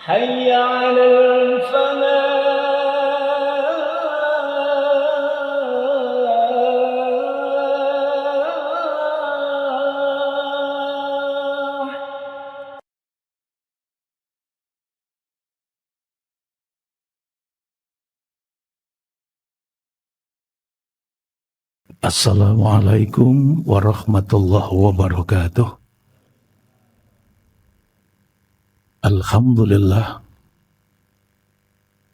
حي على الفلاح. Assalamualaikum warahmatullahi wabarakatuh. Alhamdulillah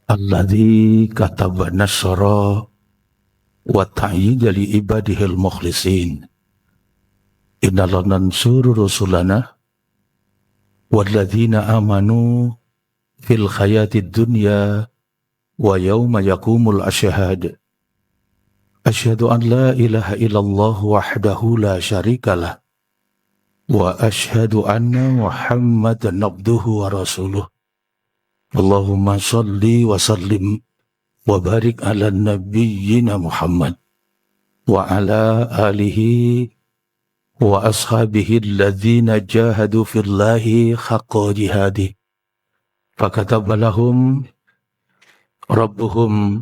alladzi kataba nasra wa ta'yida li ibadihil mukhlisin. Inna lanansuru rusulana walladzina amanu fil hayatid dunya wa yawma yaqumul ashhad. Asyhadu an la ilaha illallah wahdahu la syarikalah wa asyhadu anna Muhammadan abduhu wa rasuluh. Allahumma salli wa sallim wa barik ala nabiyyina Muhammad wa ala alihi wa ashabihi alladhina jahadu fillahi haqqa jihadi fakataba lahum rabbuhum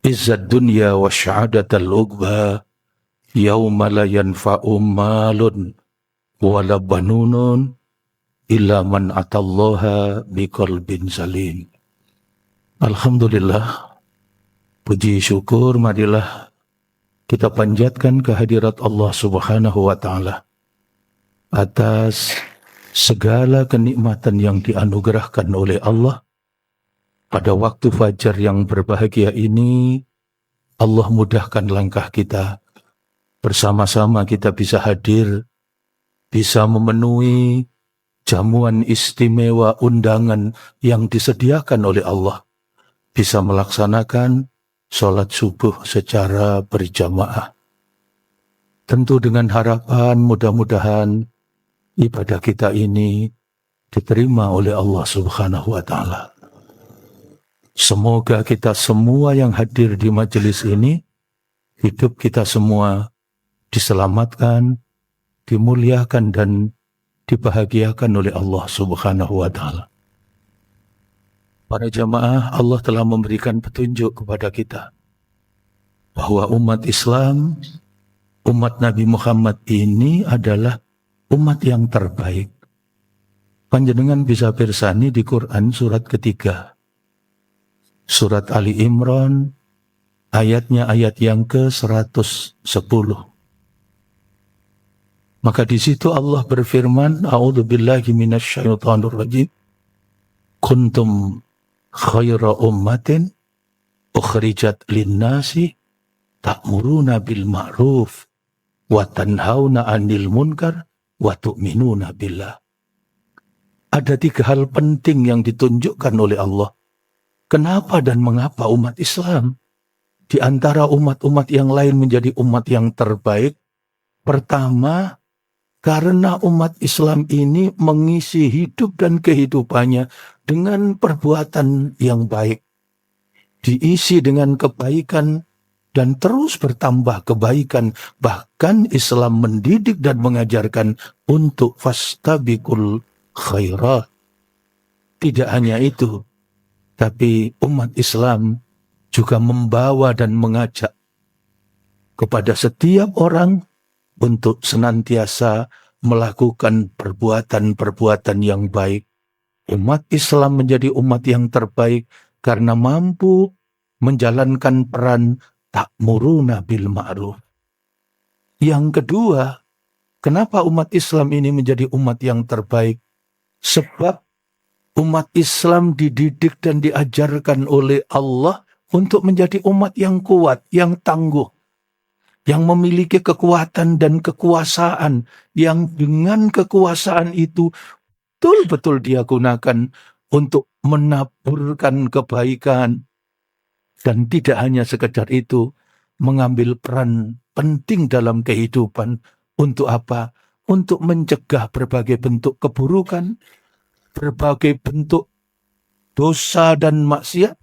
izzad dunya wa sya'adatal uqba yawma la yanfa'u malun wala banunun illa man atallaha biqalbin salim. Alhamdulillah, puji syukur marilah kita panjatkan kehadirat Allah Subhanahu wa ta'ala atas segala kenikmatan yang dianugerahkan oleh Allah. Pada waktu fajar yang berbahagia ini, Allah mudahkan langkah kita. Bersama-sama kita bisa hadir, bisa memenuhi jamuan istimewa undangan yang disediakan oleh Allah. Bisa melaksanakan sholat subuh secara berjamaah. Tentu dengan harapan mudah-mudahan ibadah kita ini diterima oleh Allah Subhanahu wa ta'ala. Semoga kita semua yang hadir di majelis ini, hidup kita semua diselamatkan, dimuliakan dan dibahagiakan oleh Allah Subhanahu wa ta'ala. Para jamaah, Allah telah memberikan petunjuk kepada kita bahwa umat Islam, umat Nabi Muhammad ini adalah umat yang terbaik. Panjenengan bisa pirsani di Quran surat ketiga. Surat Ali Imran, ayatnya ayat yang ke-110. Maka di situ Allah berfirman, A'udzubillahi minasyaitonir rajim. Kuntum khaira ummatin ukhrijat linnasi ta'muruna bil ma'ruf wa tanhauna 'anil munkar wa tu'minuna billah. Ada 3 hal penting yang ditunjukkan oleh Allah. Kenapa dan mengapa umat Islam di antara umat-umat yang lain menjadi umat yang terbaik? Pertama, karena umat Islam ini mengisi hidup dan kehidupannya dengan perbuatan yang baik. Diisi dengan kebaikan dan terus bertambah kebaikan. Bahkan Islam mendidik dan mengajarkan untuk fastabiqul khairat. Tidak hanya itu, tapi umat Islam juga membawa dan mengajak kepada setiap orang untuk senantiasa melakukan perbuatan-perbuatan yang baik. Umat Islam menjadi umat yang terbaik karena mampu menjalankan peran ta'muruna bil ma'ruf. Yang kedua, kenapa umat Islam ini menjadi umat yang terbaik? Sebab umat Islam dididik dan diajarkan oleh Allah untuk menjadi umat yang kuat, yang tangguh, yang memiliki kekuatan dan kekuasaan, yang dengan kekuasaan itu betul-betul dia gunakan untuk menaburkan kebaikan. Dan tidak hanya sekedar itu, mengambil peran penting dalam kehidupan. Untuk apa? Untuk mencegah berbagai bentuk keburukan, berbagai bentuk dosa dan maksiat,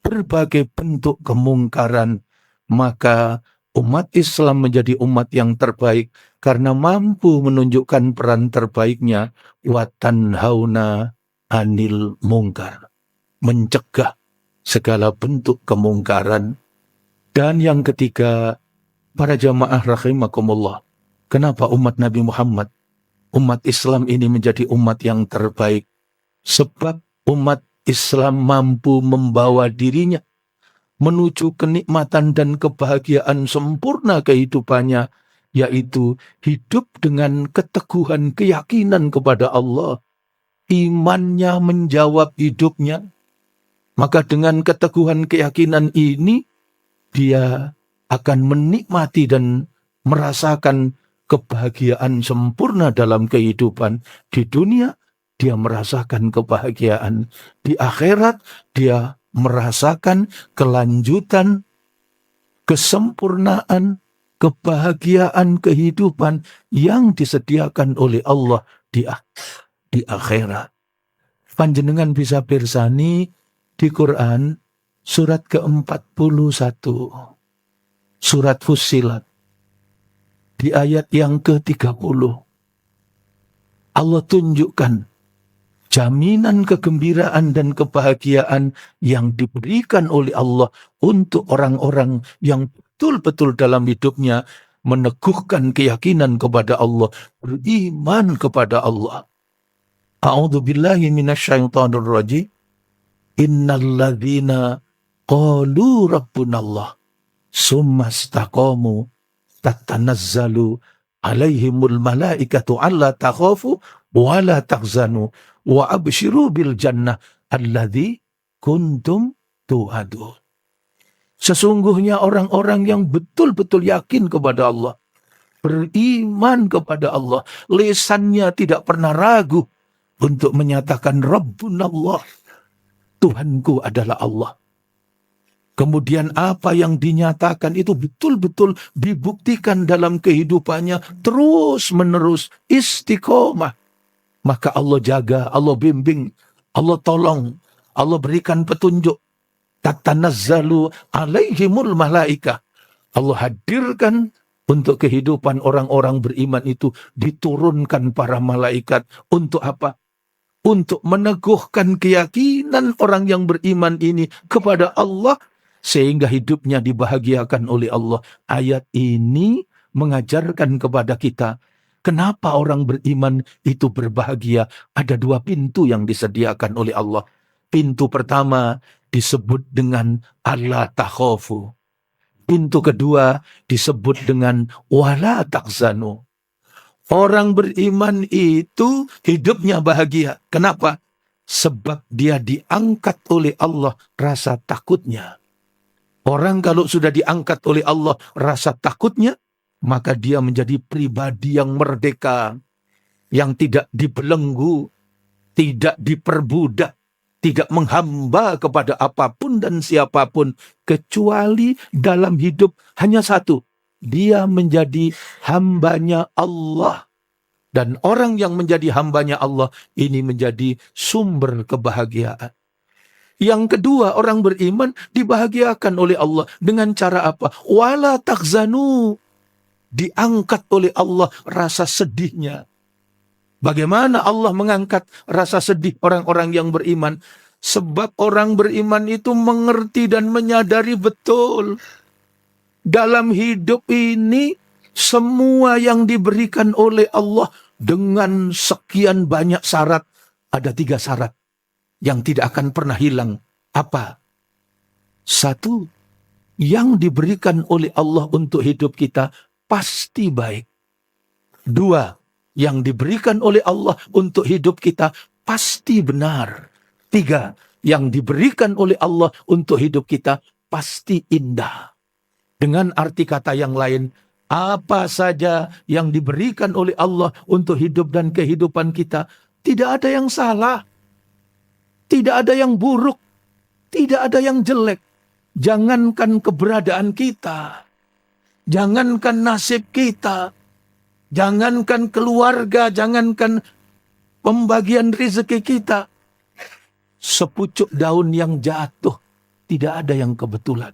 berbagai bentuk kemungkaran. Maka umat Islam menjadi umat yang terbaik karena mampu menunjukkan peran terbaiknya. Wa tanhauna anil mungkar, mencegah segala bentuk kemungkaran. Dan yang ketiga, para jamaah rahimakumullah, kenapa umat Nabi Muhammad, umat Islam ini menjadi umat yang terbaik? Sebab umat Islam mampu membawa dirinya menuju kenikmatan dan kebahagiaan sempurna kehidupannya, yaitu hidup dengan keteguhan keyakinan kepada Allah. Imannya menjawab hidupnya. Maka dengan keteguhan keyakinan ini, dia akan menikmati dan merasakan kebahagiaan sempurna dalam kehidupan. Di dunia, dia merasakan kebahagiaan. Di akhirat, dia merasakan kelanjutan, kesempurnaan, kebahagiaan kehidupan yang disediakan oleh Allah di akhirat. Panjenengan bisa pirsani di Quran surat ke-41, surat Fussilat, di ayat yang ke-30. Allah tunjukkan jaminan kegembiraan dan kebahagiaan yang diberikan oleh Allah untuk orang-orang yang betul-betul dalam hidupnya meneguhkan keyakinan kepada Allah, beriman kepada Allah. A'udzu billahi minasyaitonir rajim. Innalladzina qalu rabbunallah summa istaqamu tatanazzalu alaihimul malaikatu alla takhafu wa la tahzanu wa abshiru bil jannah alladzi kuntum tu'adun. Sesungguhnya orang-orang yang betul-betul yakin kepada Allah, beriman kepada Allah, lisannya tidak pernah ragu untuk menyatakan Rabbunallah, Tuhanku adalah Allah. Kemudian apa yang dinyatakan itu betul-betul dibuktikan dalam kehidupannya terus-menerus, istiqomah. Maka Allah jaga, Allah bimbing, Allah tolong, Allah berikan petunjuk. Tatanazzalu alaihimul malaika. Allah hadirkan untuk kehidupan orang-orang beriman itu, diturunkan para malaikat. Untuk apa? Untuk meneguhkan keyakinan orang yang beriman ini kepada Allah, sehingga hidupnya dibahagiakan oleh Allah. Ayat ini mengajarkan kepada kita, kenapa orang beriman itu berbahagia. Ada dua pintu yang disediakan oleh Allah. Pintu pertama disebut dengan alla takhafu. Pintu kedua disebut dengan wala tahzanu. Orang beriman itu hidupnya bahagia. Kenapa? Sebab dia diangkat oleh Allah rasa takutnya. Orang kalau sudah diangkat oleh Allah rasa takutnya, maka dia menjadi pribadi yang merdeka, yang tidak dibelenggu, tidak diperbudak, tidak menghamba kepada apapun dan siapapun, kecuali dalam hidup hanya satu. Dia menjadi hambanya Allah. Dan orang yang menjadi hambanya Allah ini menjadi sumber kebahagiaan. Yang kedua, orang beriman dibahagiakan oleh Allah dengan cara apa? Wala tahzanu. Diangkat oleh Allah rasa sedihnya. Bagaimana Allah mengangkat rasa sedih orang-orang yang beriman? Sebab orang beriman itu mengerti dan menyadari betul. Dalam hidup ini, semua yang diberikan oleh Allah dengan sekian banyak syarat. Ada 3 syarat yang tidak akan pernah hilang. Apa? 1, yang diberikan oleh Allah untuk hidup kita pasti baik. 2, yang diberikan oleh Allah untuk hidup kita pasti benar. 3, yang diberikan oleh Allah untuk hidup kita pasti indah. Dengan arti kata yang lain, apa saja yang diberikan oleh Allah untuk hidup dan kehidupan kita, tidak ada yang salah, tidak ada yang buruk, tidak ada yang jelek. Jangankan keberadaan kita, jangankan nasib kita, jangankan keluarga, jangankan pembagian rezeki kita. Sepucuk daun yang jatuh, tidak ada yang kebetulan.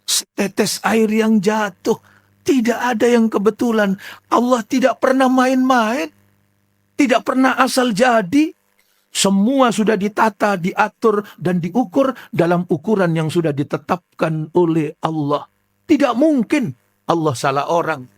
Setetes air yang jatuh, tidak ada yang kebetulan. Allah tidak pernah main-main, tidak pernah asal jadi. Semua sudah ditata, diatur, dan diukur dalam ukuran yang sudah ditetapkan oleh Allah. Tidak mungkin Allah salah orang.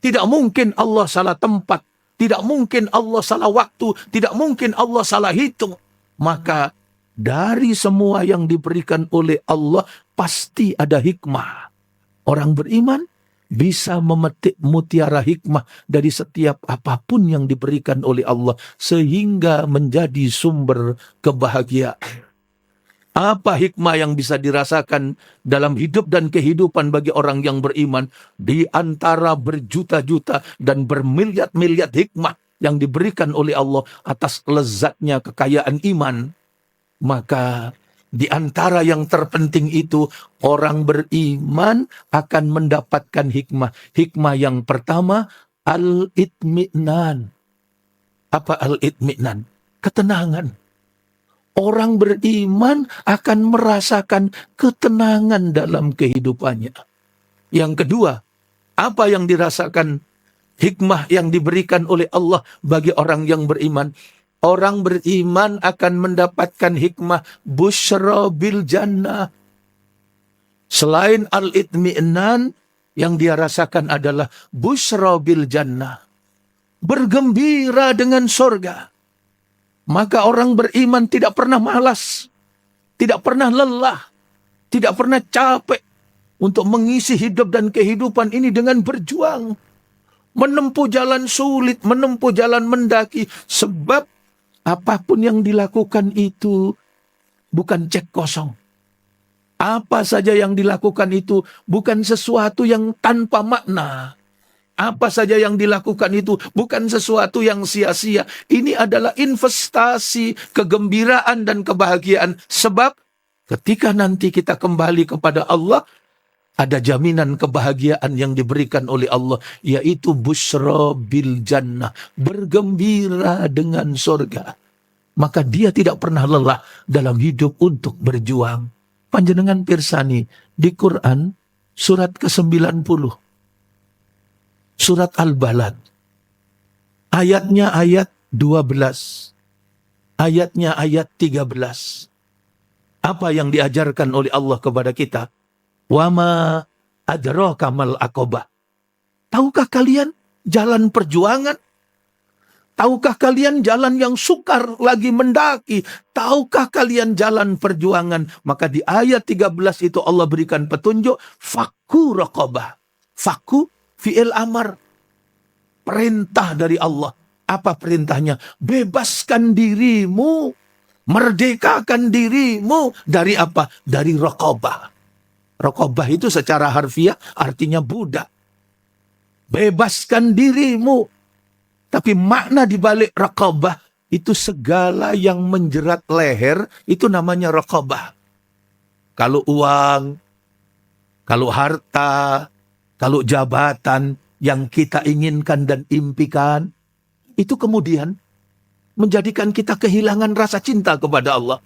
Tidak mungkin Allah salah tempat. Tidak mungkin Allah salah waktu. Tidak mungkin Allah salah hitung. Maka dari semua yang diberikan oleh Allah pasti ada hikmah. Orang beriman bisa memetik mutiara hikmah dari setiap apapun yang diberikan oleh Allah sehingga menjadi sumber kebahagiaan. Apa hikmah yang bisa dirasakan dalam hidup dan kehidupan bagi orang yang beriman? Di antara berjuta-juta dan bermiliat-miliat hikmah yang diberikan oleh Allah atas lezatnya kekayaan iman. Maka di antara yang terpenting itu, orang beriman akan mendapatkan hikmah. Hikmah yang pertama, al-itmi'nan. Apa al-itmi'nan? Ketenangan. Orang beriman akan merasakan ketenangan dalam kehidupannya. Yang kedua, apa yang dirasakan hikmah yang diberikan oleh Allah bagi orang yang beriman? Orang beriman akan mendapatkan hikmah busyra bil jannah. Selain al-itmi'nan, yang dia rasakan adalah busyra bil jannah. Bergembira dengan surga. Maka orang beriman tidak pernah malas, tidak pernah lelah, tidak pernah capek untuk mengisi hidup dan kehidupan ini dengan berjuang. Menempuh jalan sulit, menempuh jalan mendaki. Sebab apapun yang dilakukan itu bukan cek kosong. Apa saja yang dilakukan itu bukan sesuatu yang tanpa makna. Apa saja yang dilakukan itu bukan sesuatu yang sia-sia. Ini adalah investasi, kegembiraan dan kebahagiaan. Sebab ketika nanti kita kembali kepada Allah, ada jaminan kebahagiaan yang diberikan oleh Allah, yaitu busyra bil jannah, bergembira dengan surga. Maka dia tidak pernah lelah dalam hidup untuk berjuang. Panjenengan pirsani di Quran surat ke-90. Surat Al-Balad. Ayatnya ayat 12. Ayatnya ayat 13. Apa yang diajarkan oleh Allah kepada kita? Wa ma adraka mal aqabah. Tahukah kalian jalan perjuangan? Tahukah kalian jalan yang sukar lagi mendaki? Tahukah kalian jalan perjuangan? Maka di ayat 13 itu Allah berikan petunjuk. Fakku raqabah. Fakku fi'il amar. Perintah dari Allah. Apa perintahnya? Bebaskan dirimu. Merdekakan dirimu. Dari apa? Dari raqabah. Raqabah itu secara harfiah artinya budak. Bebaskan dirimu. Tapi makna dibalik raqabah itu segala yang menjerat leher itu namanya raqabah. Kalau uang, kalau harta, kalau jabatan yang kita inginkan dan impikan, itu kemudian menjadikan kita kehilangan rasa cinta kepada Allah.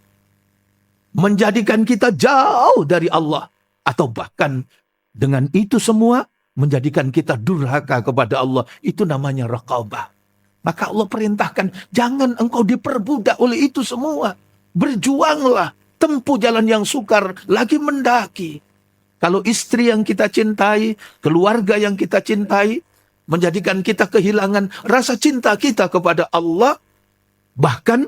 Menjadikan kita jauh dari Allah. Atau bahkan dengan itu semua menjadikan kita durhaka kepada Allah. Itu namanya raqabah. Maka Allah perintahkan, jangan engkau diperbudak oleh itu semua. Berjuanglah, tempuh jalan yang sukar, lagi mendaki. Kalau istri yang kita cintai, keluarga yang kita cintai, menjadikan kita kehilangan rasa cinta kita kepada Allah, bahkan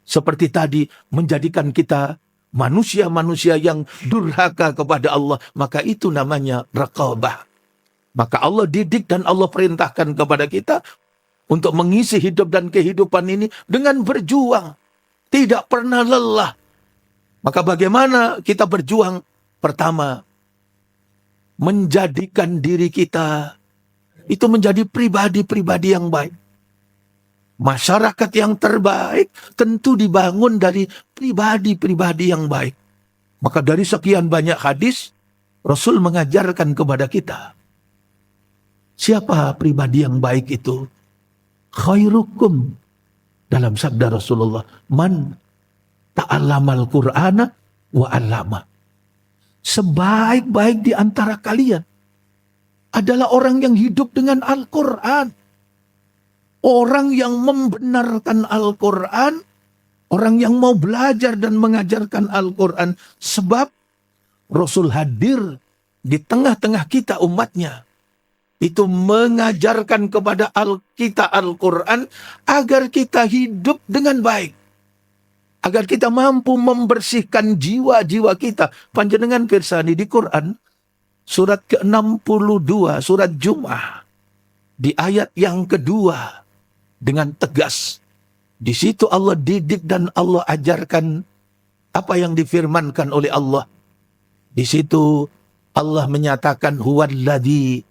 seperti tadi, menjadikan kita manusia-manusia yang durhaka kepada Allah, maka itu namanya raqabah. Maka Allah didik dan Allah perintahkan kepada kita untuk mengisi hidup dan kehidupan ini dengan berjuang. Tidak pernah lelah. Maka bagaimana kita berjuang? Pertama, menjadikan diri kita itu menjadi pribadi-pribadi yang baik. Masyarakat yang terbaik tentu dibangun dari pribadi-pribadi yang baik. Maka dari sekian banyak hadis, Rasul mengajarkan kepada kita, siapa pribadi yang baik itu? Khairukum. Dalam sabda Rasulullah, man ta'allamal Qur'ana wa 'allama. Sebaik-baik di antara kalian adalah orang yang hidup dengan Al-Quran. Orang yang membenarkan Al-Quran Orang yang mau belajar dan mengajarkan Al-Quran. Sebab Rasul hadir di tengah-tengah kita umatnya. Itu mengajarkan kepada kita Al-Quran agar kita hidup dengan baik. Agar kita mampu membersihkan jiwa-jiwa kita. Panjenengan pirsani di Quran, surat ke-62, surat Jum'ah. Di ayat yang kedua, dengan tegas. Di situ Allah didik dan Allah ajarkan apa yang difirmankan oleh Allah. Di situ Allah menyatakan, huwallazi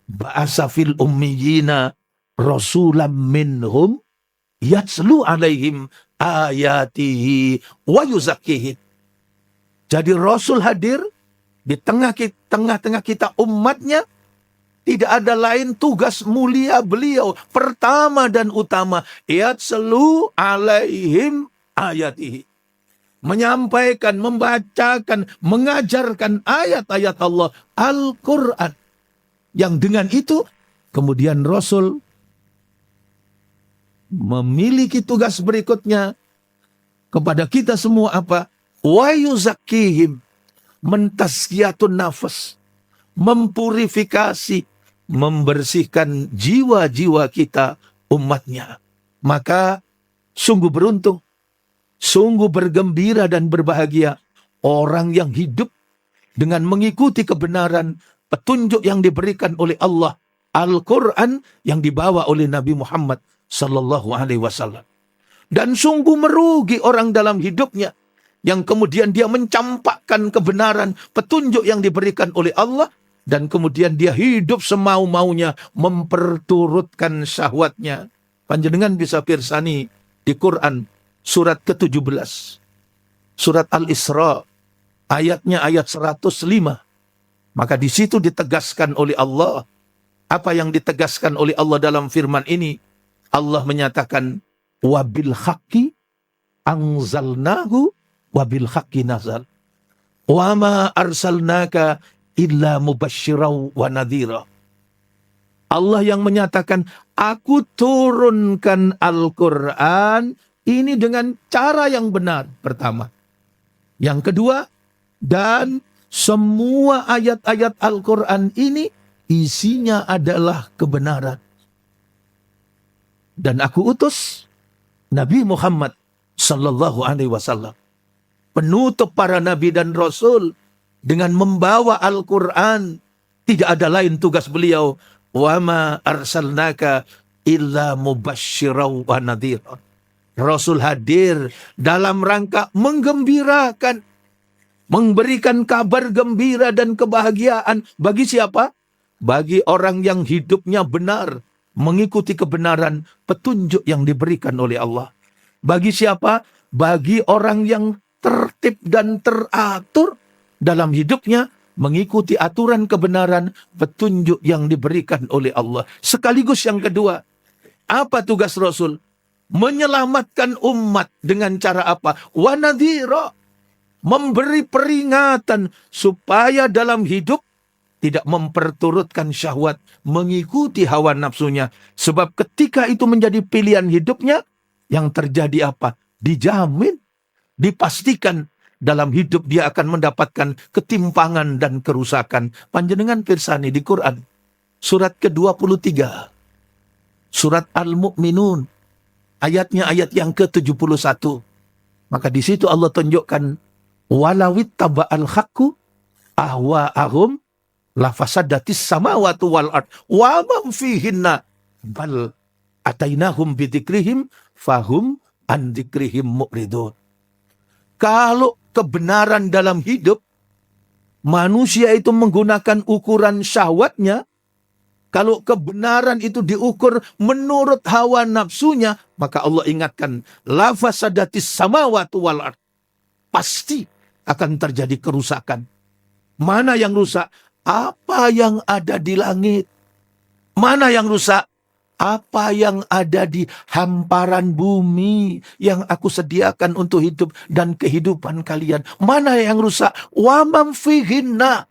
ba'asa fil ummiyina rasulam minhum yatslu alaihim ayatihi wa yuzakkihim. Jadi Rasul hadir di tengah-tengah kita umatnya. Tidak ada lain tugas mulia beliau. Pertama dan utama, yatslu alaihim ayatihi. Menyampaikan, membacakan, mengajarkan ayat-ayat Allah, Al-Quran. Yang dengan itu, kemudian Rasul memiliki tugas berikutnya kepada kita semua apa? Wa yuzakkihim, mentazkiyatun nafas, mempurifikasi, membersihkan jiwa-jiwa kita umatnya. Maka sungguh beruntung, sungguh bergembira dan berbahagia orang yang hidup dengan mengikuti kebenaran petunjuk yang diberikan oleh Allah, Al-Quran yang dibawa oleh Nabi Muhammad sallallahu alaihi wasallam. Dan sungguh merugi orang dalam hidupnya yang kemudian dia mencampakkan kebenaran petunjuk yang diberikan oleh Allah dan kemudian dia hidup semau-maunya memperturutkan syahwatnya. Panjenengan bisa pirsani di Quran surat ke-17, surat Al-Isra, ayatnya ayat 105. Maka di situ ditegaskan oleh Allah. Apa yang ditegaskan oleh Allah dalam firman ini? Allah menyatakan, wabil haqqi anzalnahu wabil haqqi nazal. Wa ma arsalnaka illa mubashshiraw wa nadhira. Allah yang menyatakan, aku turunkan Al-Quran ini dengan cara yang benar. Pertama. Yang kedua, dan semua ayat-ayat Al-Quran ini isinya adalah kebenaran. Dan aku utus Nabi Muhammad sallallahu alaihi wasallam, penutup para nabi dan rasul, dengan membawa Al-Quran. Tidak ada lain tugas beliau. Wa ma arsalnaka illa mubashshiraw wa nadhira. Rasul hadir dalam rangka menggembirakan, memberikan kabar gembira dan kebahagiaan bagi siapa? Bagi orang yang hidupnya benar, mengikuti kebenaran petunjuk yang diberikan oleh Allah. Bagi siapa? Bagi orang yang tertib dan teratur dalam hidupnya, mengikuti aturan kebenaran petunjuk yang diberikan oleh Allah. Sekaligus yang kedua, apa tugas Rasul? Menyelamatkan umat dengan cara apa? Wa nadhira, memberi peringatan supaya dalam hidup tidak memperturutkan syahwat, mengikuti hawa nafsunya. Sebab ketika itu menjadi pilihan hidupnya, yang terjadi apa? Dijamin, dipastikan dalam hidup dia akan mendapatkan ketimpangan dan kerusakan. Panjenengan pirsani di Quran, surat ke-23, surat Al-Mu'minun, ayatnya ayat yang ke-71. Maka di situ Allah tunjukkan, walawit taba'al haqqu ahwa'ahum lafasadatis samawati wal ard wa man fihinna bal atainahum bidzikrihim fahum an dzikrihim mu'ridun. Kalau kebenaran dalam hidup, manusia itu menggunakan ukuran syahwatnya, kalau kebenaran itu diukur menurut hawa nafsunya, maka Allah ingatkan, lafasadatis samawati wal ard, pasti akan terjadi kerusakan. Mana yang rusak? Apa yang ada di langit. Mana yang rusak? Apa yang ada di hamparan bumi yang aku sediakan untuk hidup dan kehidupan kalian. Mana yang rusak? Wa man fihinna.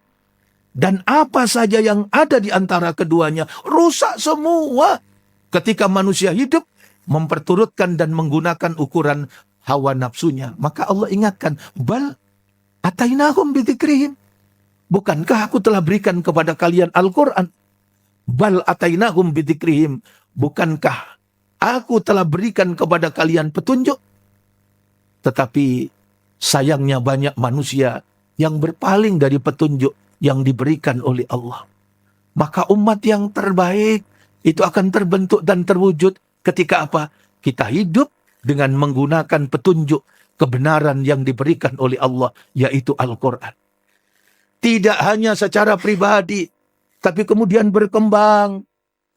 Dan apa saja yang ada di antara keduanya, rusak semua. Ketika manusia hidup, memperturutkan dan menggunakan ukuran hawa nafsunya. Maka Allah ingatkan, bal atainahum bidzikrihim. Bukankah aku telah berikan kepada kalian Al-Quran? Bal atainahum bidzikrihim. Bukankah aku telah berikan kepada kalian petunjuk? Tetapi sayangnya banyak manusia yang berpaling dari petunjuk yang diberikan oleh Allah. Maka umat yang terbaik itu akan terbentuk dan terwujud ketika apa? Kita hidup dengan menggunakan petunjuk kebenaran yang diberikan oleh Allah, yaitu Al-Quran. Tidak hanya secara pribadi, tapi kemudian berkembang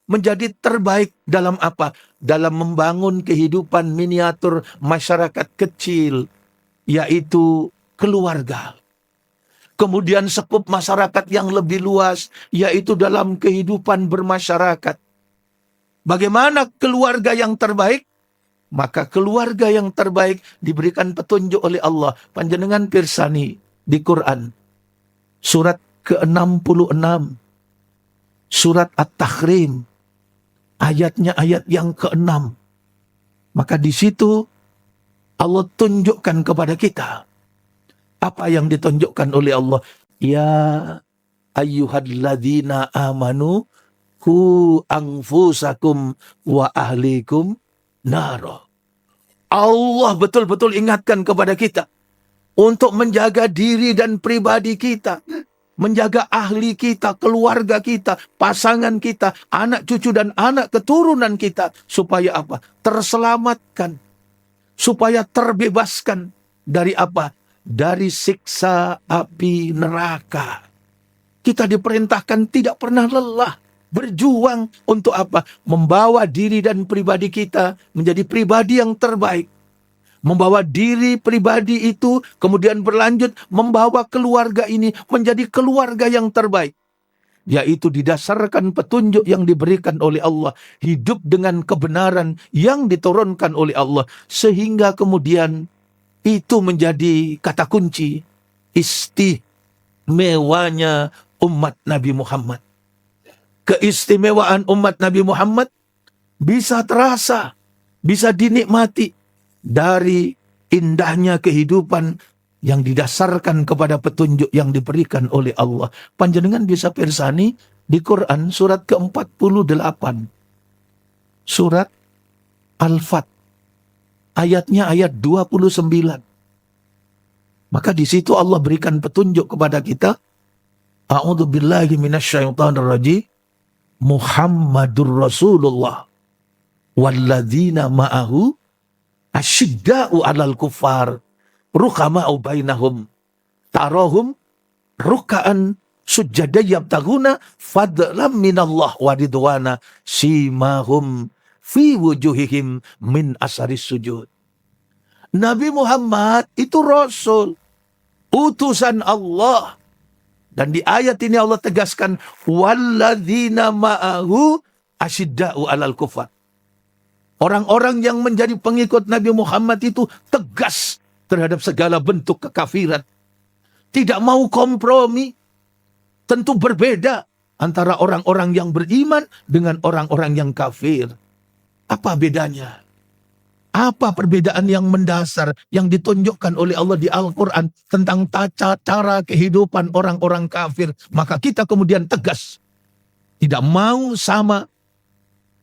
menjadi terbaik dalam apa? Dalam membangun kehidupan miniatur masyarakat kecil, yaitu keluarga. Kemudian sekup masyarakat yang lebih luas, yaitu dalam kehidupan bermasyarakat. Bagaimana keluarga yang terbaik? Maka keluarga yang terbaik diberikan petunjuk oleh Allah. Panjenengan pirsani di Quran. Surat ke-66. Surat At-Tahrim. Ayatnya ayat yang ke-6. Maka di situ Allah tunjukkan kepada kita. Apa yang ditunjukkan oleh Allah? Ya ayyuhalladzina amanu ku anfusakum wa ahlikum naro. Allah betul-betul ingatkan kepada kita untuk menjaga diri dan pribadi kita, menjaga ahli kita, keluarga kita, pasangan kita, anak cucu dan anak keturunan kita, supaya apa? Terselamatkan, supaya terbebaskan dari apa? Dari siksa api neraka. Kita diperintahkan tidak pernah lelah berjuang untuk apa? Membawa diri dan pribadi kita menjadi pribadi yang terbaik. Membawa diri pribadi itu kemudian berlanjut membawa keluarga ini menjadi keluarga yang terbaik. Yaitu didasarkan petunjuk yang diberikan oleh Allah. Hidup dengan kebenaran yang diturunkan oleh Allah. Sehingga kemudian itu menjadi kata kunci istimewanya umat Nabi Muhammad. Keistimewaan umat Nabi Muhammad bisa terasa, bisa dinikmati dari indahnya kehidupan yang didasarkan kepada petunjuk yang diberikan oleh Allah. Panjenengan bisa pirsani di Quran surat ke-48. Surat Al-Fat. Ayatnya ayat 29. Maka di situ Allah berikan petunjuk kepada kita. A'udzubillahi minasyaitonirrajim. Muhammadur Rasulullah walladzina ma'ahu asyidda'u 'alal kuffar ruhama'u bainahum tarahum ruk'an sujada yabtaguna fadlan minallah wa ridwana simahum fi wujuhihim min asaris sujud. Nabi Muhammad itu Rasul, utusan Allah. Dan di ayat ini Allah tegaskan, walladzina ma'ahu asyidda'u 'alal kufar. Orang-orang yang menjadi pengikut Nabi Muhammad itu tegas terhadap segala bentuk kekafiran. Tidak mau kompromi. Tentu berbeda antara orang-orang yang beriman dengan orang-orang yang kafir. Apa bedanya? Apa perbedaan yang mendasar yang ditunjukkan oleh Allah di Al-Quran tentang tata cara kehidupan orang-orang kafir? Maka kita kemudian tegas. Tidak mau sama.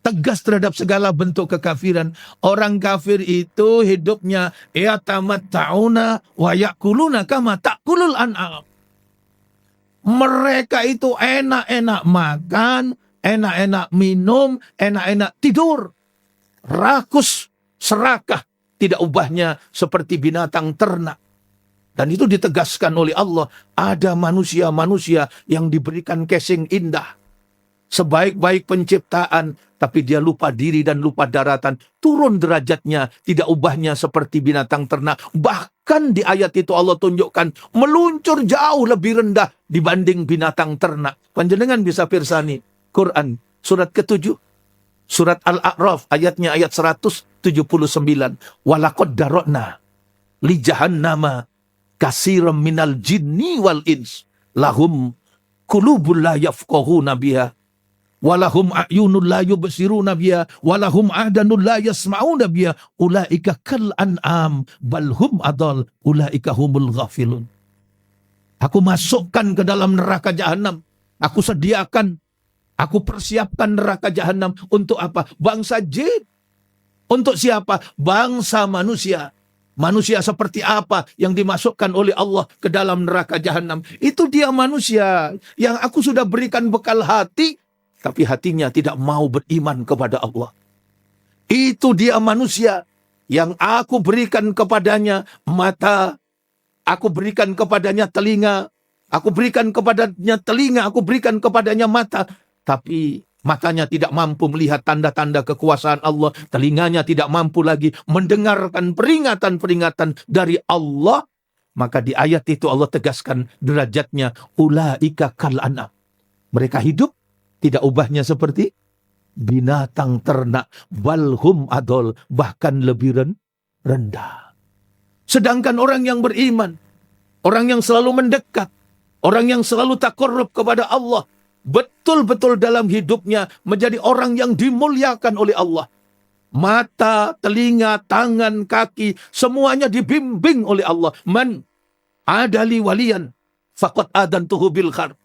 Tegas terhadap segala bentuk kekafiran. Orang kafir itu hidupnya yatamatta'una wa ya'kuluna kama ta'kulul an'am. Mereka itu enak-enak makan, enak-enak minum, enak-enak tidur. Rakus, serakah, tidak ubahnya seperti binatang ternak. Dan itu ditegaskan oleh Allah. Ada manusia-manusia yang diberikan casing indah. Sebaik-baik penciptaan, tapi dia lupa diri dan lupa daratan. Turun derajatnya, tidak ubahnya seperti binatang ternak. Bahkan di ayat itu Allah tunjukkan, meluncur jauh lebih rendah dibanding binatang ternak. Panjenengan bisa pirsani Quran, surat ke-7. Surat Al-A'raf, ayatnya ayat 179. Walaqad darokna li jahannama kasiram minal jinni wal ins lahum qulubul la yafqahuna biha walahum a'yunun la yubsiruna biha, walahum adanun la yasma'una biha, ulaika kal an'am, balhum adal, ulaika humul ghafilun. Aku masukkan ke dalam neraka jahanam. Aku sediakan, aku persiapkan neraka jahanam untuk apa? Bangsa jin. Untuk siapa? Bangsa manusia. Manusia seperti apa yang dimasukkan oleh Allah ke dalam neraka jahanam? Itu dia manusia yang aku sudah berikan bekal hati, tapi hatinya tidak mau beriman kepada Allah. Itu dia manusia yang aku berikan kepadanya mata, aku berikan kepadanya telinga, aku berikan kepadanya mata, tapi matanya tidak mampu melihat tanda-tanda kekuasaan Allah. Telinganya tidak mampu lagi mendengarkan peringatan-peringatan dari Allah. Maka di ayat itu Allah tegaskan derajatnya. Ulaika kal an'am. Mereka hidup tidak ubahnya seperti binatang ternak. Balhum adol. Bahkan lebih rendah. Sedangkan orang yang beriman, orang yang selalu mendekat, orang yang selalu taqarrub kepada Allah, betul-betul dalam hidupnya menjadi orang yang dimuliakan oleh Allah. Mata, telinga, tangan, kaki, semuanya dibimbing oleh Allah. Man adali waliyan faqad adantuhu bil khair.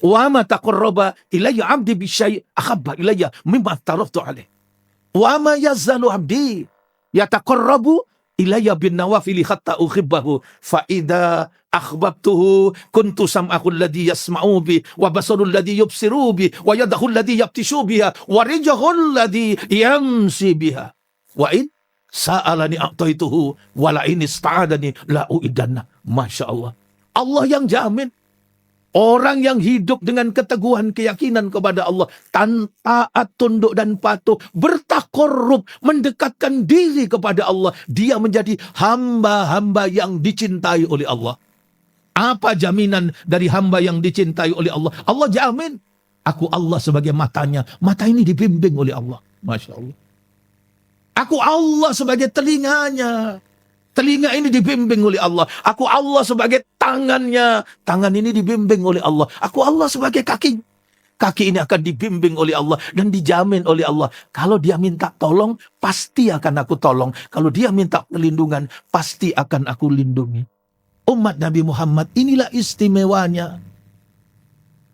Wa ma taqarraba ilayya 'abdi bi syai' ahabba ilayya mimma aftaraftu alaih. Wa ma yazalu 'abdi yataqarrabu ilayya bin nawafili hatta uhibbahu fa idza akhbabtuhu kuntu sam'ahu alladhi yasma'u bi wa basaru alladhi yubsiru bi wa yadahu alladhi yabtishu biha wa rijluhu alladhi yamsi biha wa in sa'alani a'taituhu wa la in ista'adani la u'idanna. Masya Allah. Allah yang jamin. Orang yang hidup dengan keteguhan keyakinan kepada Allah, taat, tunduk dan patuh, bertakorrub, mendekatkan diri kepada Allah, dia menjadi hamba-hamba yang dicintai oleh Allah. Apa jaminan dari hamba yang dicintai oleh Allah? Allah jamin, aku Allah sebagai matanya. Mata ini dibimbing oleh Allah. Masya Allah. Aku Allah sebagai telinganya. Telinga ini dibimbing oleh Allah. Aku Allah sebagai tangannya. Tangan ini dibimbing oleh Allah. Aku Allah sebagai kaki. Kaki ini akan dibimbing oleh Allah. Dan dijamin oleh Allah. Kalau dia minta tolong, pasti akan aku tolong. Kalau dia minta perlindungan, pasti akan aku lindungi. Umat Nabi Muhammad, inilah istimewanya.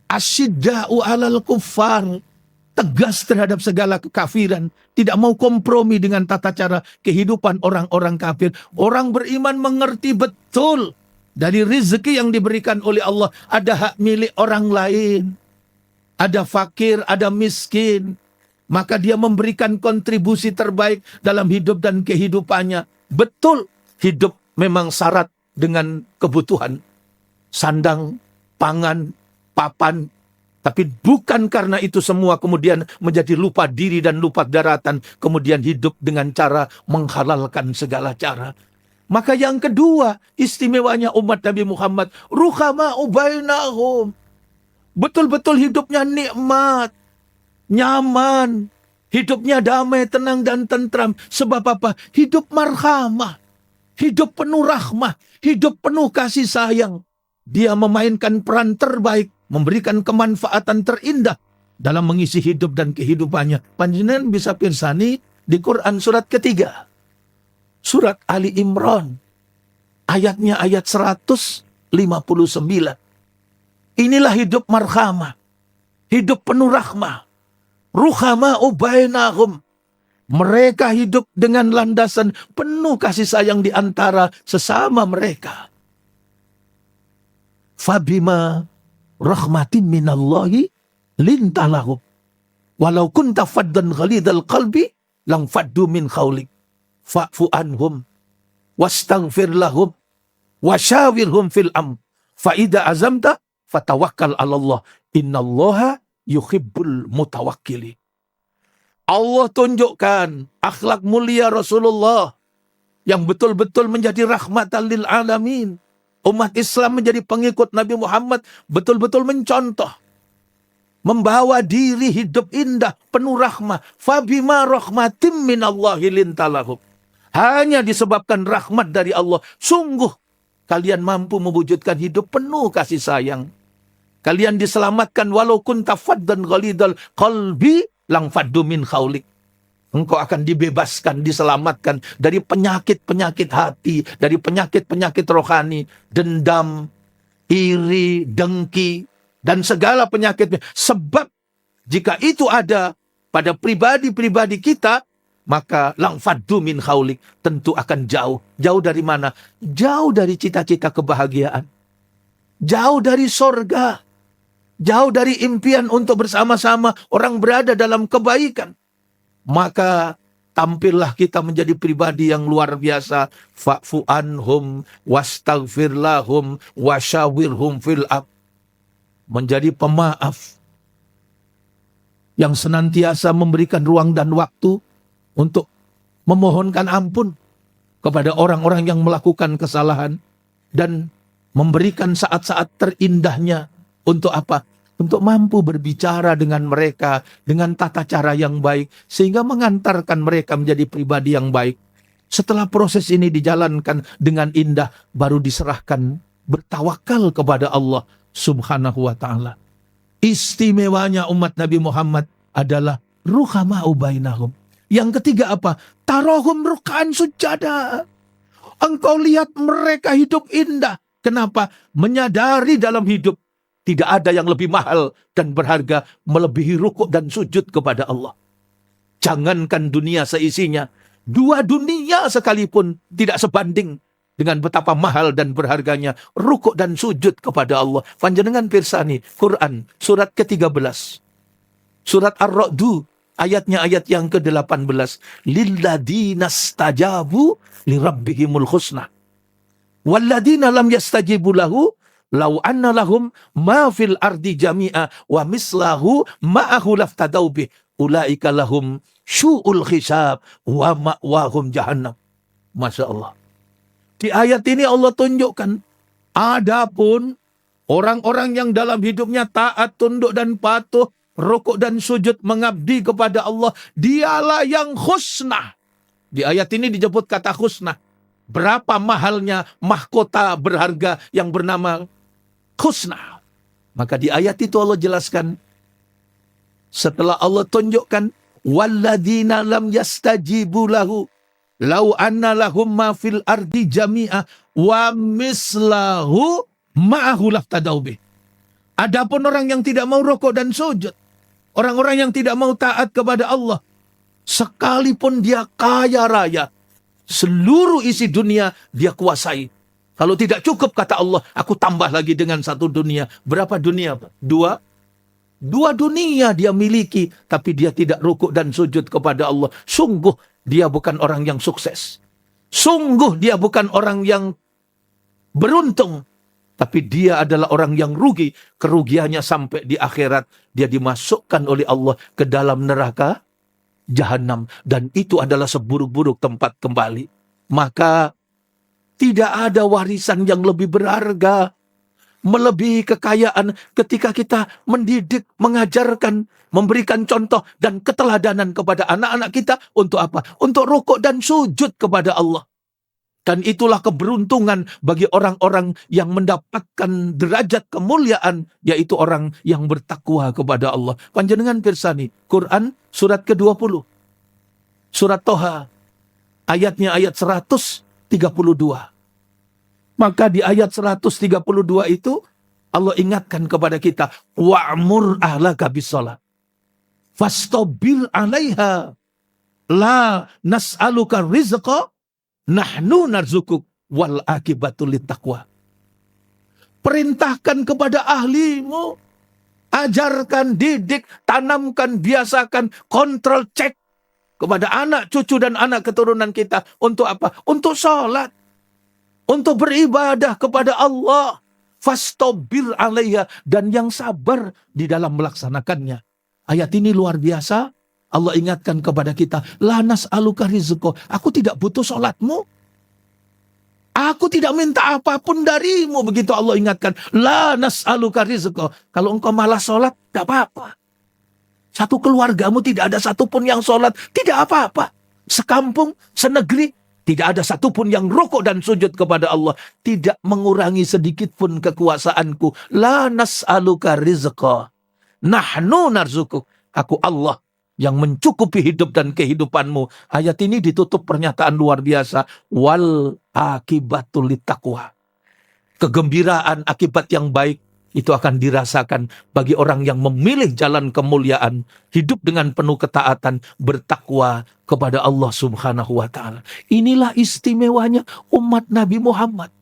Asyidda'u alal kuffar. Tegas terhadap segala kekafiran. Tidak mau kompromi dengan tata cara kehidupan orang-orang kafir. Orang beriman mengerti betul. Dari rezeki yang diberikan oleh Allah. Ada hak milik orang lain. Ada fakir, ada miskin. Maka dia memberikan kontribusi terbaik dalam hidup dan kehidupannya. Betul, hidup memang syarat dengan kebutuhan. Sandang, pangan, papan. Tapi bukan karena itu semua kemudian menjadi lupa diri dan lupa daratan. Kemudian hidup dengan cara menghalalkan segala cara. Maka yang kedua, istimewanya umat Nabi Muhammad. Ruhama'u bainahum. Betul-betul hidupnya nikmat. Nyaman. Hidupnya damai, tenang dan tentram. Sebab apa? Hidup marhamah. Hidup penuh rahmah. Hidup penuh kasih sayang. Dia memainkan peran terbaik. Memberikan kemanfaatan terindah dalam mengisi hidup dan kehidupannya. Panjenengan bisa pirsani di Quran surat ketiga. Surat Ali Imran. Ayatnya ayat 159. Inilah hidup marhamah. Hidup penuh rahmah. Ruhama'u bainahum. Mereka hidup dengan landasan penuh kasih sayang di antara sesama mereka. Fabima rahmatin minallahi lintalahum. Walau kunta faddan ghalidhal qalbi lang faddu min khawlik. Fa'fu anhum wastaghfir lahum wasyawirhum fil fa idza azamta fatawakkal 'ala Allah. Innallaha yuhibbul mutawakkilin. Allah tunjukkan akhlak mulia Rasulullah yang betul-betul menjadi rahmatan lil alamin. Umat Islam menjadi pengikut Nabi Muhammad betul-betul mencontoh. Membawa diri hidup indah, penuh rahmah. Fabima rahmatim minallahi lintalahum. Hanya disebabkan rahmat dari Allah. Sungguh kalian mampu mewujudkan hidup penuh kasih sayang. Kalian diselamatkan walau kunta faddan ghalidal qalbi lang faddu min khaulik. Engkau akan dibebaskan, diselamatkan dari penyakit-penyakit hati, dari penyakit-penyakit rohani, dendam, iri, dengki, dan segala penyakit. Sebab jika itu ada pada pribadi-pribadi kita, maka lang faddu min khaulik, tentu akan jauh. Jauh dari mana? Jauh dari cita-cita kebahagiaan. Jauh dari sorga. Jauh dari impian untuk bersama-sama orang berada dalam kebaikan. Maka tampillah kita menjadi pribadi yang luar biasa. Fa'fu anhum wastaghfir lahum wasyawirhum fil amr. Menjadi pemaaf yang senantiasa memberikan ruang dan waktu untuk memohonkan ampun kepada orang-orang yang melakukan kesalahan, dan memberikan saat-saat terindahnya untuk apa? Untuk mampu berbicara dengan mereka dengan tata cara yang baik, sehingga mengantarkan mereka menjadi pribadi yang baik. Setelah proses ini dijalankan dengan indah, baru diserahkan bertawakal kepada Allah Subhanahu wa ta'ala. Istimewanya umat Nabi Muhammad adalah ruhama'u bainahum. Yang ketiga apa? Tarahum ruk'an sujada. Engkau lihat mereka hidup indah. Kenapa? Menyadari dalam hidup tidak ada yang lebih mahal dan berharga melebihi rukuk dan sujud kepada Allah. Jangankan dunia seisinya, dua dunia sekalipun tidak sebanding dengan betapa mahal dan berharganya rukuk dan sujud kepada Allah. Panjenengan pirsani Quran surat ke-13. Surat Ar-Ra'du ayatnya ayat yang ke-18. Lilladina stajabu lirabbihimul husna. Walladina lam yastajibu lahu law anna lahum ma fil ardi jami'a wa mislahu ma'ahu laftadau bih. Ulaika lahum syu'ul hisab wa ma'wahum jahannam. Masya Allah. Di ayat ini Allah tunjukkan, adapun orang-orang yang dalam hidupnya taat, tunduk dan patuh, rukuk dan sujud mengabdi kepada Allah, dialah yang husna. Di ayat ini disebut kata husna. Berapa mahalnya mahkota berharga yang bernama husna. Maka di ayat itu Allah jelaskan, setelah Allah tunjukkan, walladzina lam yastajibu lahu lau anna lahum ma fil ardi jami'a wa mislahu ma'ahu laftadau bih. Adapun orang yang tidak mau rukuk dan sujud, orang-orang yang tidak mau taat kepada Allah, sekalipun dia kaya raya, seluruh isi dunia dia kuasai. Kalau tidak cukup, kata Allah, aku tambah lagi dengan satu dunia. Berapa dunia? Dua dunia dia miliki, tapi dia tidak rukuk dan sujud kepada Allah. Sungguh dia bukan orang yang sukses. Sungguh dia bukan orang yang beruntung. Tapi dia adalah orang yang rugi. Kerugiannya sampai di akhirat. Dia dimasukkan oleh Allah ke dalam neraka Jahannam. Dan itu adalah seburuk-buruk tempat kembali. Maka tidak ada warisan yang lebih berharga, melebihi kekayaan ketika kita mendidik, mengajarkan, memberikan contoh dan keteladanan kepada anak-anak kita. Untuk apa? Untuk rukuk dan sujud kepada Allah. Dan itulah keberuntungan bagi orang-orang yang mendapatkan derajat kemuliaan, yaitu orang yang bertakwa kepada Allah. Panjenengan pirsani Quran surat ke-20. Surat Toha ayatnya ayat 132. Maka di ayat 132 itu Allah ingatkan kepada kita, wa'mur ahlaka bisalah fastabir 'alaiha la nas'aluka rizqa nahnu narzukuk wal akibatul littaqwa. Perintahkan kepada ahlimu, ajarkan, didik, tanamkan, biasakan, kontrol, cek kepada anak, cucu dan anak keturunan kita. Untuk apa? Untuk sholat, untuk beribadah kepada Allah. Fastabir 'alaiha, dan yang sabar di dalam melaksanakannya. Ayat ini luar biasa. Allah ingatkan kepada kita, la nas'aluka rizqa. Aku tidak butuh sholatmu. Aku tidak minta apapun darimu. Begitu Allah ingatkan, la nas'aluka rizqa. Kalau engkau malas sholat, tidak apa-apa. Satu keluargamu tidak ada satupun yang sholat, tidak apa-apa. Sekampung, senegeri, Tidak ada satupun yang rukuk dan sujud kepada Allah tidak mengurangi sedikit pun kekuasaanku. La nas'aluka rizqa, nahnu narzukuk. Aku Allah yang mencukupi hidup dan kehidupanmu. Ayat ini ditutup pernyataan luar biasa. Wal akibatul littaqwa. Kegembiraan akibat yang baik itu akan dirasakan bagi orang yang memilih jalan kemuliaan, hidup dengan penuh ketaatan, bertakwa kepada Allah Subhanahu wa Ta'ala. Inilah istimewanya umat Nabi Muhammad.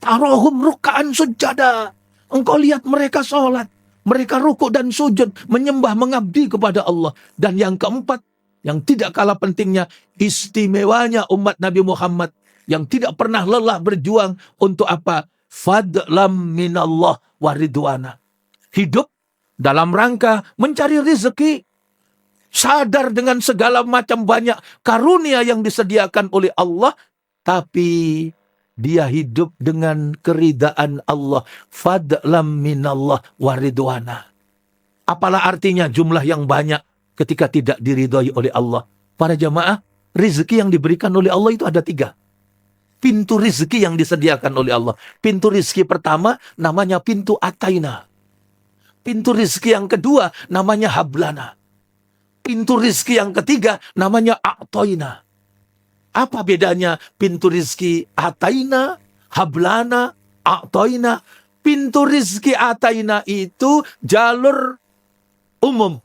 Tarohum ruka'an sujada. Engkau lihat mereka sholat, mereka rukuk dan sujud, menyembah, mengabdi kepada Allah. Dan yang keempat, yang tidak kalah pentingnya, istimewanya umat Nabi Muhammad yang tidak pernah lelah berjuang untuk apa? Fadlam minallah waridwana. Hidup dalam rangka mencari rezeki. Sadar dengan segala macam banyak karunia yang disediakan oleh Allah. Tapi dia hidup dengan keridaan Allah. Fadlam minallah waridwana. Apalah artinya jumlah yang banyak ketika tidak diridhoi oleh Allah? Para jamaah, rezeki yang diberikan oleh Allah itu ada 3. Pintu rizki yang disediakan oleh Allah. Pintu rizki pertama namanya pintu ataina. Pintu rizki yang kedua namanya hablana. Pintu rizki yang ketiga namanya a'toina. Apa bedanya pintu rizki ataina, hablana, a'toina? Pintu rizki ataina itu jalur umum.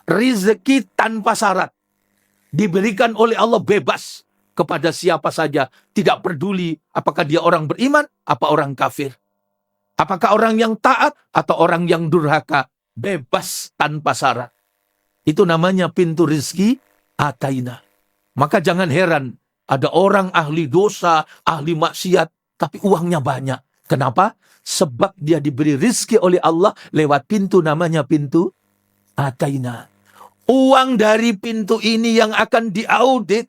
Rizki tanpa syarat. Diberikan oleh Allah bebas kepada siapa saja, tidak peduli apakah dia orang beriman, apa orang kafir. Apakah orang yang taat atau orang yang durhaka, bebas tanpa syarat. Itu namanya pintu rizki ataina. Maka jangan heran, ada orang ahli dosa, ahli maksiat, tapi uangnya banyak. Kenapa? Sebab dia diberi rizki oleh Allah lewat pintu namanya pintu ataina. Uang dari pintu ini yang akan diaudit,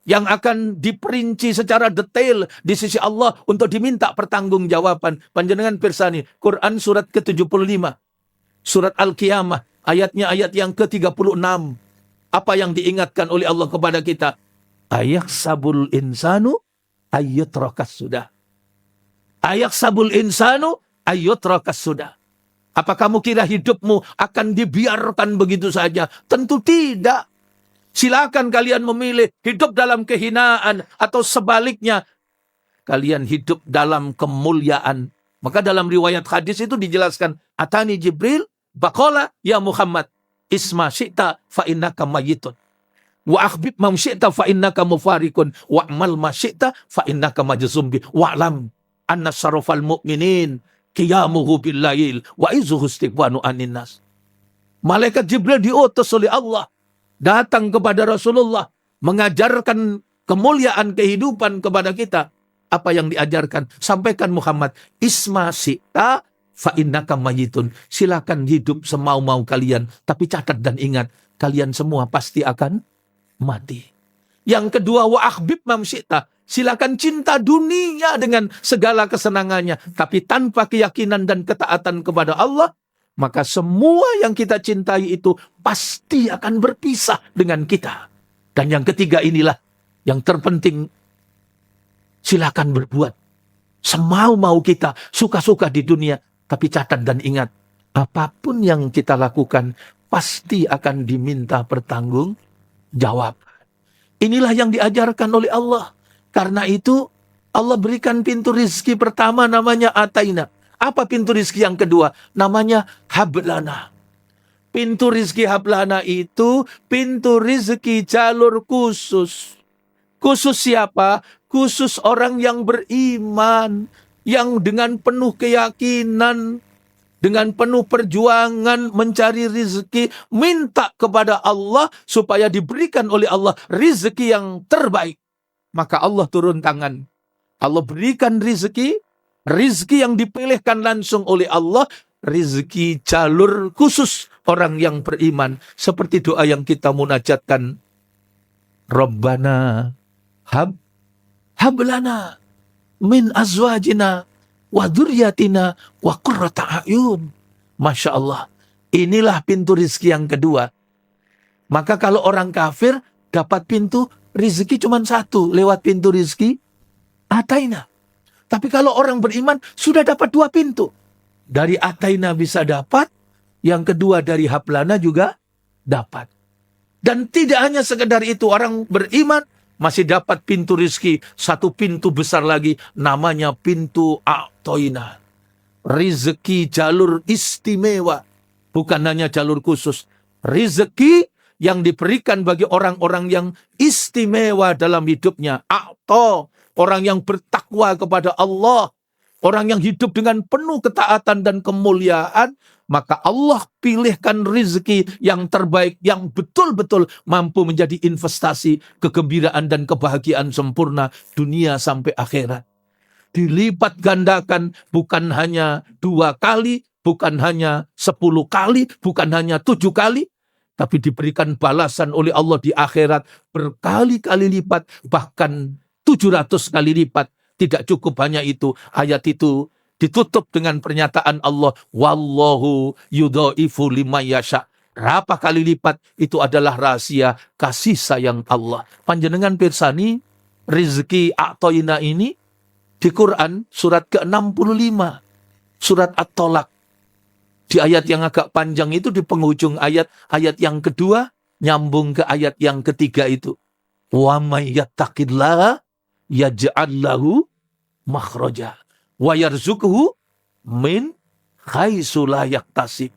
yang akan diperinci secara detail di sisi Allah untuk diminta pertanggungjawaban. Panjenengan pirsani Quran surat ke-75, surat Al-Qiyamah, ayatnya ayat yang ke-36. Apa yang diingatkan oleh Allah kepada kita? Ayaksabul insanu ayyutrakas sudah. Ayaksabul insanu ayyutrakas sudah. Apa kamu kira hidupmu akan dibiarkan begitu saja? Tentu tidak. Silakan kalian memilih hidup dalam kehinaan atau sebaliknya kalian hidup dalam kemuliaan. Maka dalam riwayat hadis itu dijelaskan, Atani Jibril baqala ya Muhammad isma syi'ta fa innaka mayyitun wa akhbib ma syi'ta fa innaka mufarikun wa amal ma syi'ta fa innaka majzum bi wa'lam anna syarafal mu'minin qiyamuhu bil lail wa izuhu istighfanu anin nas. Malaikat Jibril diutus oleh Allah datang kepada Rasulullah, mengajarkan kemuliaan kehidupan kepada kita. Apa yang diajarkan? Sampaikan Muhammad, isma syi'ta fa innaka mayyitun. Silakan hidup semau-mau kalian, tapi catat dan ingat, kalian semua pasti akan mati. Yang kedua, wa akhbib mam syi'ta. Silakan cinta dunia dengan segala kesenangannya, tapi tanpa keyakinan dan ketaatan kepada Allah, maka semua yang kita cintai itu pasti akan berpisah dengan kita. Dan yang ketiga inilah yang terpenting. Silakan berbuat semau-mau kita, suka-suka di dunia. Tapi catat dan ingat, apapun yang kita lakukan pasti akan diminta pertanggung jawab. Inilah yang diajarkan oleh Allah. Karena itu Allah berikan pintu rizki pertama namanya ataina. Apa pintu rizki yang kedua? Namanya hablana. Pintu rizki hablana itu pintu rizki jalur khusus. Khusus siapa? Khusus orang yang beriman. Yang dengan penuh keyakinan, dengan penuh perjuangan mencari rizki, minta kepada Allah supaya diberikan oleh Allah rizki yang terbaik. Maka Allah turun tangan. Allah berikan rizki yang dipilihkan langsung oleh Allah, rizki jalur khusus orang yang beriman. Seperti doa yang kita munajatkan. Rabbana hablana min azwajina wa dzurriyyatina wa qurrata a'yun. Masya Allah. Inilah pintu rizki yang kedua. Maka kalau orang kafir dapat pintu rezeki cuma satu, lewat pintu rezeki ataina. Tapi kalau orang beriman sudah dapat 2 pintu. Dari ataina bisa dapat, yang kedua dari hablana juga dapat. Dan tidak hanya sekedar itu, orang beriman masih dapat pintu rezeki, 1 pintu besar lagi, namanya pintu a'toina. Rezeki jalur istimewa, bukan hanya jalur khusus. Rezeki yang diberikan bagi orang-orang yang istimewa dalam hidupnya. A'to, orang yang bertakwa kepada Allah, orang yang hidup dengan penuh ketaatan dan kemuliaan, maka Allah pilihkan rezeki yang terbaik, yang betul-betul mampu menjadi investasi kegembiraan dan kebahagiaan sempurna dunia sampai akhirat. Dilipat gandakan, bukan hanya 2 kali, bukan hanya 10 kali, bukan hanya 7 kali, tapi diberikan balasan oleh Allah di akhirat berkali-kali lipat, bahkan 700 kali lipat. Tidak cukup hanya itu, ayat itu ditutup dengan pernyataan Allah, wallahu yudhaifu liman yasha. Berapa kali lipat itu adalah rahasia kasih sayang Allah. Panjenengan pirsani rezeki a'toina ini di Quran surat ke-65, surat At-Tolak. Di ayat yang agak panjang itu, di penghujung ayat yang kedua, nyambung ke ayat yang ketiga itu. Wa may yattaqillaha yaj'al lahu makhraja wa yarzuqhu min haitsu la yahtasib.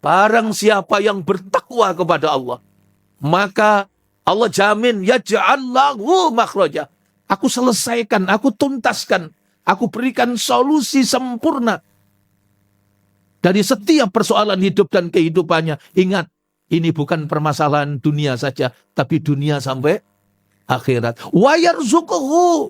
Barang siapa yang bertakwa kepada Allah, maka Allah jamin yaj'al lahu makhraja. Aku selesaikan, aku tuntaskan, aku berikan solusi sempurna dari setiap persoalan hidup dan kehidupannya. Ingat, ini bukan permasalahan dunia saja, tapi dunia sampai akhirat. Wa yarzuquhu,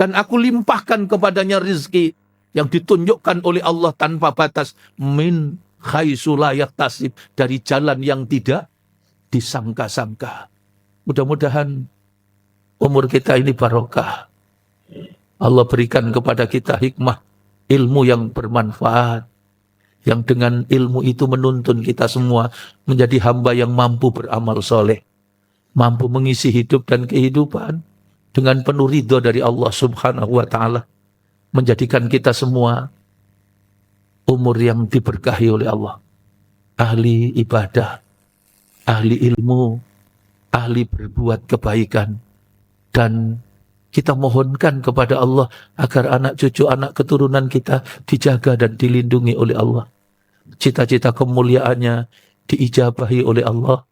dan aku limpahkan kepadanya rizki yang ditunjukkan oleh Allah tanpa batas, min haitsu la yahtasib, dari jalan yang tidak disangka-sangka. Mudah-mudahan umur kita ini barokah. Allah berikan kepada kita hikmah, ilmu yang bermanfaat, yang dengan ilmu itu menuntun kita semua menjadi hamba yang mampu beramal soleh, mampu mengisi hidup dan kehidupan dengan penuh ridho dari Allah Subhanahu wa Ta'ala, menjadikan kita semua umur yang diberkahi oleh Allah, ahli ibadah, ahli ilmu, ahli berbuat kebaikan. Dan kita mohonkan kepada Allah agar anak cucu, anak keturunan kita dijaga dan dilindungi oleh Allah. Cita-cita kemuliaannya diijabahi oleh Allah.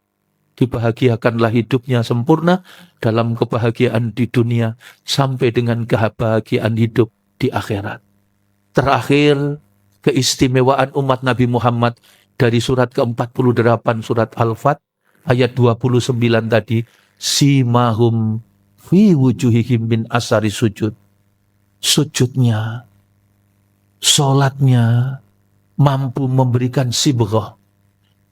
Dibahagiakanlah hidupnya sempurna dalam kebahagiaan di dunia sampai dengan kebahagiaan hidup di akhirat. Terakhir, keistimewaan umat Nabi Muhammad dari surat ke-48 surat Al-Fat ayat 29 tadi, simahum fi wujuhihim min asari sujud. Sujudnya, sholatnya mampu memberikan sibghah,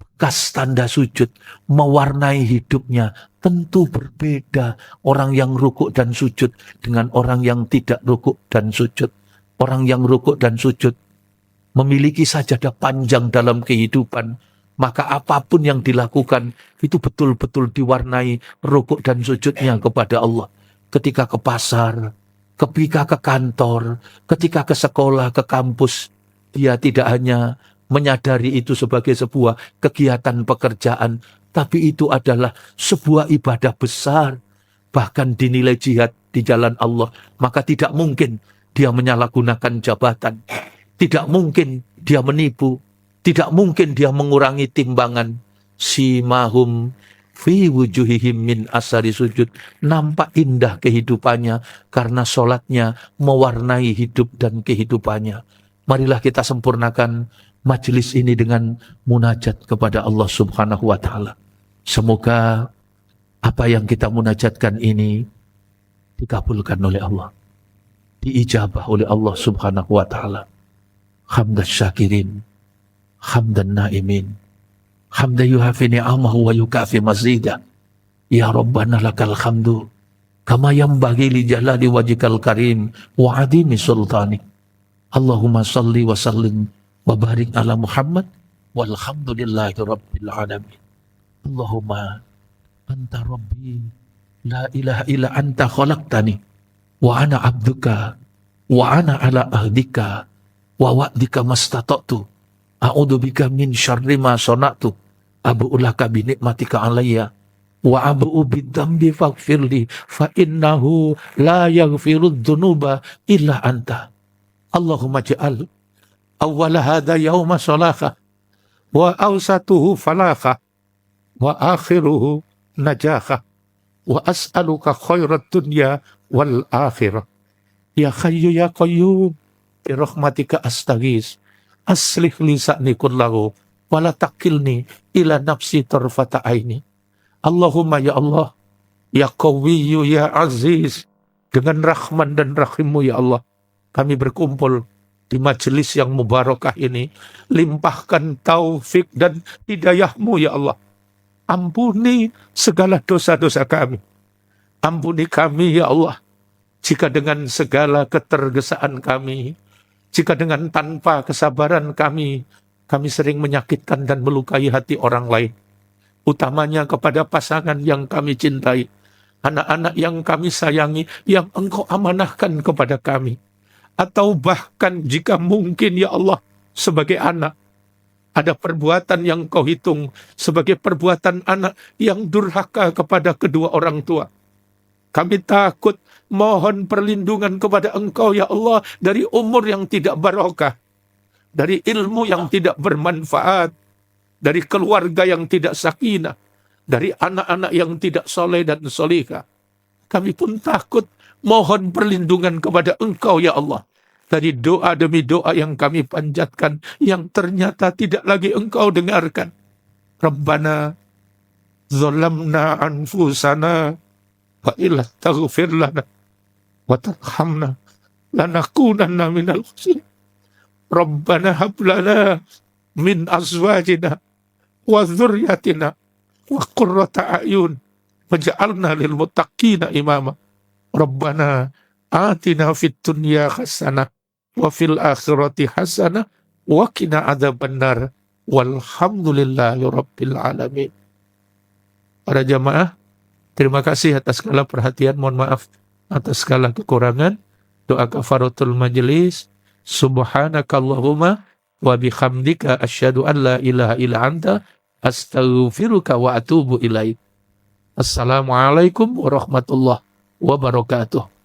bekas tanda sujud, mewarnai hidupnya. Tentu berbeda orang yang rukuk dan sujud dengan orang yang tidak rukuk dan sujud. Orang yang rukuk dan sujud memiliki sajadah panjang dalam kehidupan, maka apapun yang dilakukan itu betul-betul diwarnai rukuk dan sujudnya kepada Allah. Ketika ke pasar, ketika ke kantor, ketika ke sekolah, ke kampus, dia tidak hanya menyadari itu sebagai sebuah kegiatan pekerjaan, tapi itu adalah sebuah ibadah besar, bahkan dinilai jihad di jalan Allah. Maka tidak mungkin dia menyalahgunakan jabatan, tidak mungkin dia menipu, tidak mungkin dia mengurangi timbangan. Simahum fi wujuhihim min asari sujud. Nampak indah kehidupannya karena sholatnya mewarnai hidup dan kehidupannya. Marilah kita sempurnakan majelis ini dengan munajat kepada Allah Subhanahu wa Ta'ala. Semoga apa yang kita munajatkan ini dikabulkan oleh Allah, diijabah oleh Allah Subhanahu wa Ta'ala. Hamdan syakirin, hamdan naimin, hamdan yuhafi ni'amahu wa yukafi mazidah. Ya Rabbana lakal hamdu kama yanbaghi li jalali wajhikal karim wa adimi sultani. Allahumma salli wa sallim wa barik ala Muhammad walhamdulillahi rabbil alamin. Allahumma anta rabbi La ilaha illa anta khalaqtani wa ana abduka wa ana ala ahdika wa wa'dika mastata'tu a'udzubika min syarri ma sana'tu abu'u laka bi nikmatika alayya wa abu'u bidzambi faghfirli fa innahu la yaghfirudz dzunuba illa anta. Allahumma ja'al awwala hadza yauma salakha wa awsatuhu falakha wa akhiruhu najakha wa as'aluka khairat dunya wal akhirah. Ya Hayyu ya Qayyum bi rahmatika astaghis aslih li sa'ni kullahu wa la takilni ila nafsi tarfata aini. Allahumma ya Allah, ya Qawiyyu ya Aziz, dengan rahman dan rahimmu ya Allah, kami berkumpul di majelis yang mubarakah ini. Limpahkan taufik dan hidayahmu ya Allah. Ampuni segala dosa-dosa kami. Ampuni kami ya Allah, jika dengan segala ketergesaan kami, jika dengan tanpa kesabaran kami sering menyakitkan dan melukai hati orang lain. Utamanya kepada pasangan yang kami cintai, anak-anak yang kami sayangi, yang Engkau amanahkan kepada kami. Atau bahkan jika mungkin ya Allah, sebagai anak, ada perbuatan yang Kau hitung sebagai perbuatan anak yang durhaka kepada kedua orang tua. Kami takut, mohon perlindungan kepada Engkau ya Allah, dari umur yang tidak barokah, dari ilmu yang tidak bermanfaat, dari keluarga yang tidak sakinah, dari anak-anak yang tidak soleh dan solehah. Kami pun takut, mohon perlindungan kepada Engkau ya Allah, dari doa demi doa yang kami panjatkan, yang ternyata tidak lagi Engkau dengarkan. Rabbana zalamna anfusana wa illa taghfir lana wa tarhamna lanakunanna minal khasirin. Rabbana hab lana min azwajina wa dzurriyyatina wa qurrata a'yun waj'alna lil muttaqina imama. Rabbana atina fid dunya hasanah wa fil akhirati hasanah wa qina adzabannar walhamdulillahi rabbil alamin. Para jamaah, terima kasih atas segala perhatian, mohon maaf atas segala kekurangan. Doa kafaratul majelis. Subhanakallahumma wa bihamdika asyhadu an la ilaha illa anta astaghfiruka wa atubu ilaik. Assalamualaikum warahmatullahi wabarakatuh.